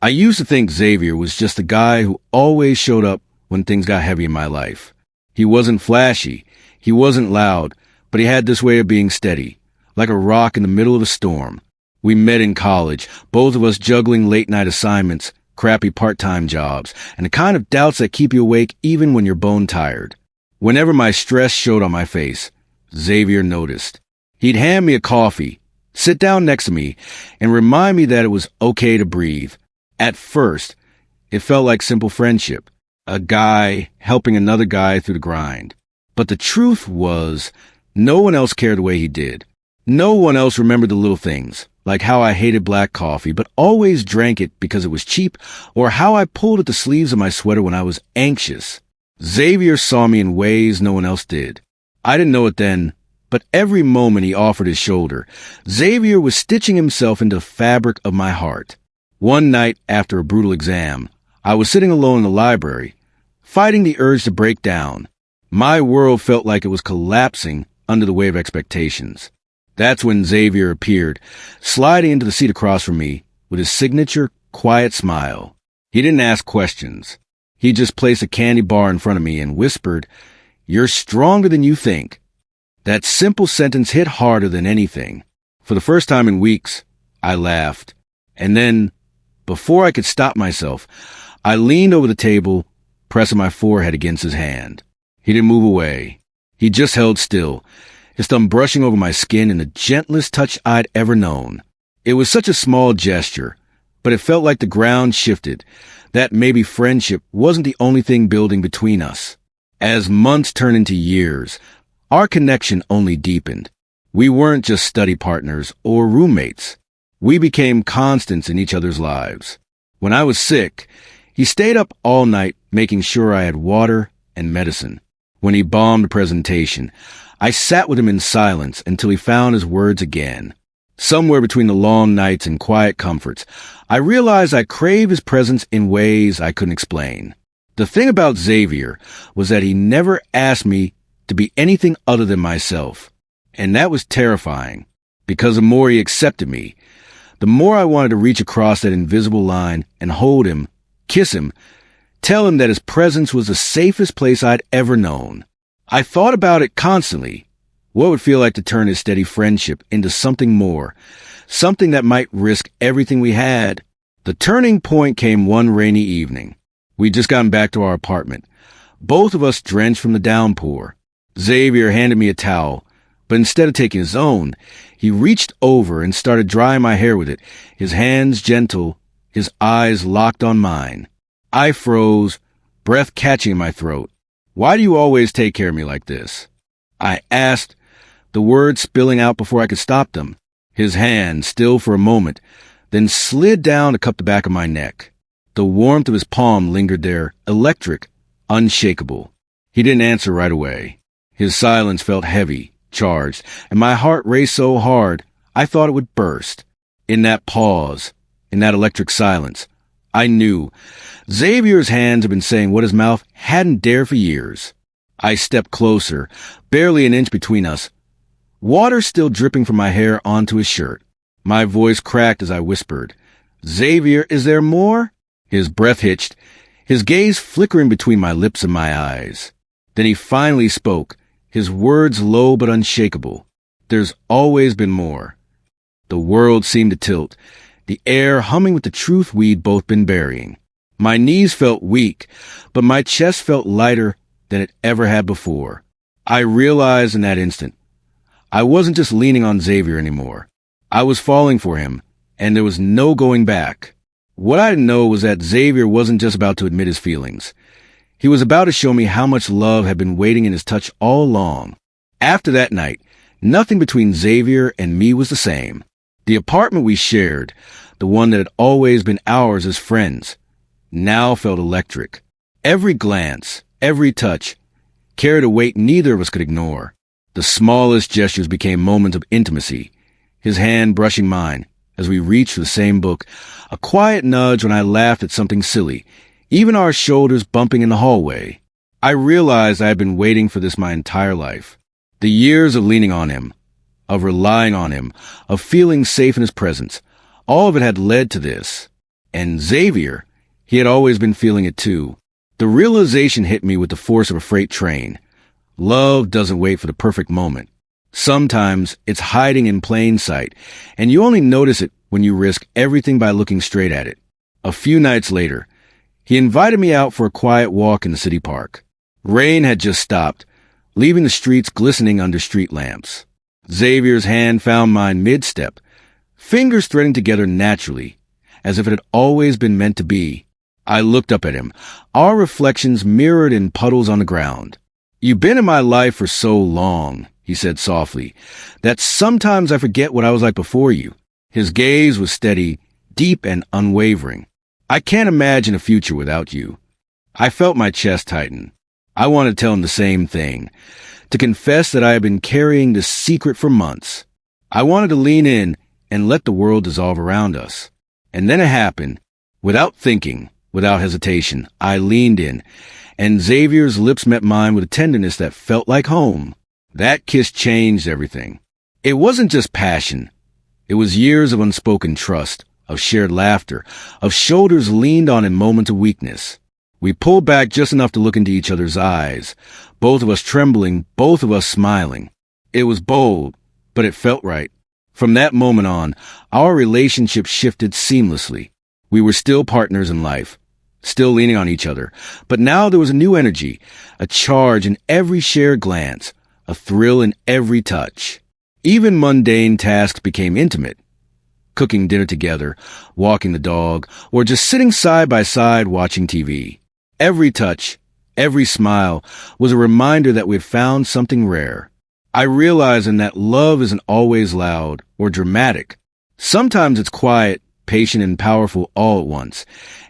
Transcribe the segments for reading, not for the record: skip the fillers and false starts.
I used to think Xavier was just the guy who always showed up when things got heavy in my life. He wasn't flashy, he wasn't loud, but he had this way of being steady, like a rock in the middle of a storm. We met in college, both of us juggling late-night assignments, crappy part-time jobs, and the kind of doubts that keep you awake even when you're bone-tired. Whenever my stress showed on my face, Xavier noticed. He'd hand me a coffee, sit down next to me, and remind me that it was okay to breathe. At first, it felt like simple friendship, a guy helping another guy through the grind. But the truth was, no one else cared the way he did. No one else remembered the little things, like how I hated black coffee but always drank it because it was cheap, or how I pulled at the sleeves of my sweater when I was anxious. Xavier saw me in ways no one else did. I didn't know it then, but every moment he offered his shoulder, Xavier was stitching himself into the fabric of my heart. One night after a brutal exam, I was sitting alone in the library, fighting the urge to break down. My world felt like it was collapsing under the weight of expectations. That's when Xavier appeared, sliding into the seat across from me with his signature, quiet smile. He didn't ask questions. He just placed a candy bar in front of me and whispered, "You're stronger than you think." That simple sentence hit harder than anything. For the first time in weeks, I laughed. And then, before I could stop myself, I leaned over the table, pressing my forehead against his hand. He didn't move away. He just held still, his thumb brushing over my skin in the gentlest touch I'd ever known. It was such a small gesture, but it felt like the ground shifted, that maybe friendship wasn't the only thing building between us. As months turned into years, our connection only deepened. We weren't just study partners or roommates. We became constants in each other's lives. When I was sick, he stayed up all night making sure I had water and medicine. When he bombed a presentation, I sat with him in silence until he found his words again. Somewhere between the long nights and quiet comforts, I realized I craved his presence in ways I couldn't explain. The thing about Xavier was that he never asked me to be anything other than myself. And that was terrifying, because the more he accepted me, the more I wanted to reach across that invisible line and hold him, kiss him, tell him that his presence was the safest place I'd ever known. I thought about it constantly. What would it feel like to turn his steady friendship into something more, something that might risk everything we had? The turning point came one rainy evening. We'd just gotten back to our apartment, both of us drenched from the downpour. Xavier handed me a towel, but instead of taking his own, he reached over and started drying my hair with it, his hands gentle, his eyes locked on mine. I froze, breath catching in my throat. "Why do you always take care of me like this?" I asked, the words spilling out before I could stop them. His hand, still for a moment, then slid down to cup the back of my neck. The warmth of his palm lingered there, electric, unshakable. He didn't answer right away. His silence felt heavy, charged, and my heart raced so hard I thought it would burst. In that pause, in that electric silence, I knew Xavier's hands had been saying what his mouth hadn't dared for years. I stepped closer, barely an inch between us, water still dripping from my hair onto his shirt. My voice cracked as I whispered, "Xavier, is there more?" His breath hitched, his gaze flickering between my lips and my eyes. Then he finally spoke, his words low but unshakable. "There's always been more." The world seemed to tilt, the air humming with the truth we'd both been burying. My knees felt weak, but my chest felt lighter than it ever had before. I realized in that instant, I wasn't just leaning on Xavier anymore. I was falling for him, and there was no going back. What I didn't know was that Xavier wasn't just about to admit his feelings. He was about to show me how much love had been waiting in his touch all along. After that night, nothing between Xavier and me was the same. The apartment we shared, the one that had always been ours as friends, now felt electric. Every glance, every touch, carried a weight neither of us could ignore. The smallest gestures became moments of intimacy, his hand brushing mine as we reached for the same book, a quiet nudge when I laughed at something silly, even our shoulders bumping in the hallway. I realized I had been waiting for this my entire life. The years of leaning on him, of relying on him, of feeling safe in his presence, all of it had led to this. And Xavier, he had always been feeling it too. The realization hit me with the force of a freight train. Love doesn't wait for the perfect moment. Sometimes it's hiding in plain sight, and you only notice it when you risk everything by looking straight at it. A few nights later, he invited me out for a quiet walk in the city park. Rain had just stopped, leaving the streets glistening under street lamps. Xavier's hand found mine mid-step, fingers threading together naturally, as if it had always been meant to be. I looked up at him, our reflections mirrored in puddles on the ground. "You've been in my life for so long," he said softly, "that sometimes I forget what I was like before you." His gaze was steady, deep and unwavering. "I can't imagine a future without you." I felt my chest tighten. I wanted to tell him the same thing, to confess that I had been carrying this secret for months. I wanted to lean in and let the world dissolve around us. And then it happened. Without thinking, without hesitation, I leaned in, and Xavier's lips met mine with a tenderness that felt like home. That kiss changed everything. It wasn't just passion. It was years of unspoken trust, of shared laughter, of shoulders leaned on in moments of weakness. We pulled back just enough to look into each other's eyes, both of us trembling, both of us smiling. It was bold, but it felt right. From that moment on, our relationship shifted seamlessly. We were still partners in life, still leaning on each other, but now there was a new energy, a charge in every shared glance, a thrill in every touch. Even mundane tasks became intimate. Cooking dinner together, walking the dog, or just sitting side by side watching TV. Every touch, every smile was a reminder that we had found something rare. I realized in that love isn't always loud or dramatic. Sometimes it's quiet, patient, and powerful all at once.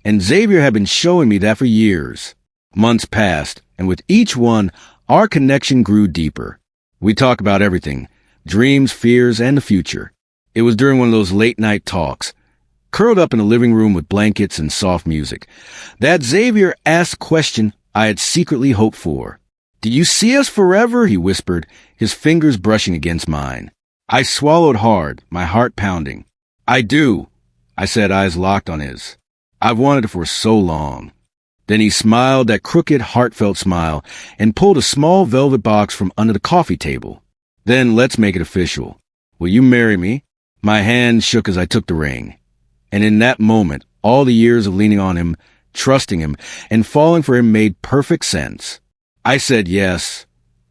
And Xavier had been showing me that for years. Months passed, and with each one, our connection grew deeper. We talked about everything, dreams, fears, and the future. It was during one of those late-night talks, curled up in the living room with blankets and soft music, that Xavier asked a question I had secretly hoped for. "Do you see us forever?" he whispered, his fingers brushing against mine. I swallowed hard, my heart pounding. "I do," I said, eyes locked on his. "I've wanted it for so long." Then he smiled that crooked, heartfelt smile and pulled a small velvet box from under the coffee table. "Then let's make it official. Will you marry me?" My hand shook as I took the ring. And in that moment, all the years of leaning on him, trusting him, and falling for him made perfect sense. I said yes,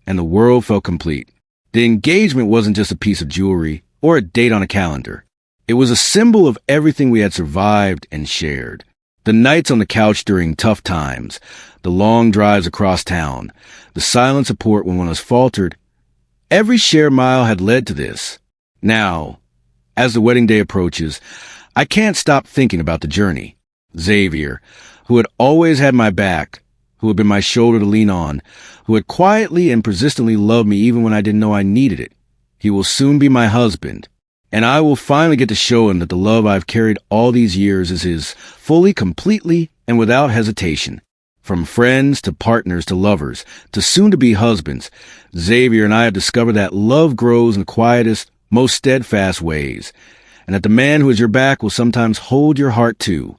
and the world felt complete. The engagement wasn't just a piece of jewelry or a date on a calendar. It was a symbol of everything we had survived and shared. The nights on the couch during tough times, the long drives across town, the silent support when one was faltered. Every shared mile had led to this. Now, as the wedding day approaches, I can't stop thinking about the journey. Xavier, who had always had my back, who had been my shoulder to lean on, who had quietly and persistently loved me even when I didn't know I needed it. He will soon be my husband, and I will finally get to show him that the love I've carried all these years is his, fully, completely, and without hesitation. From friends to partners to lovers to soon-to-be husbands, Xavier and I have discovered that love grows in the quietest, most steadfast ways, and that the man who is your back will sometimes hold your heart too.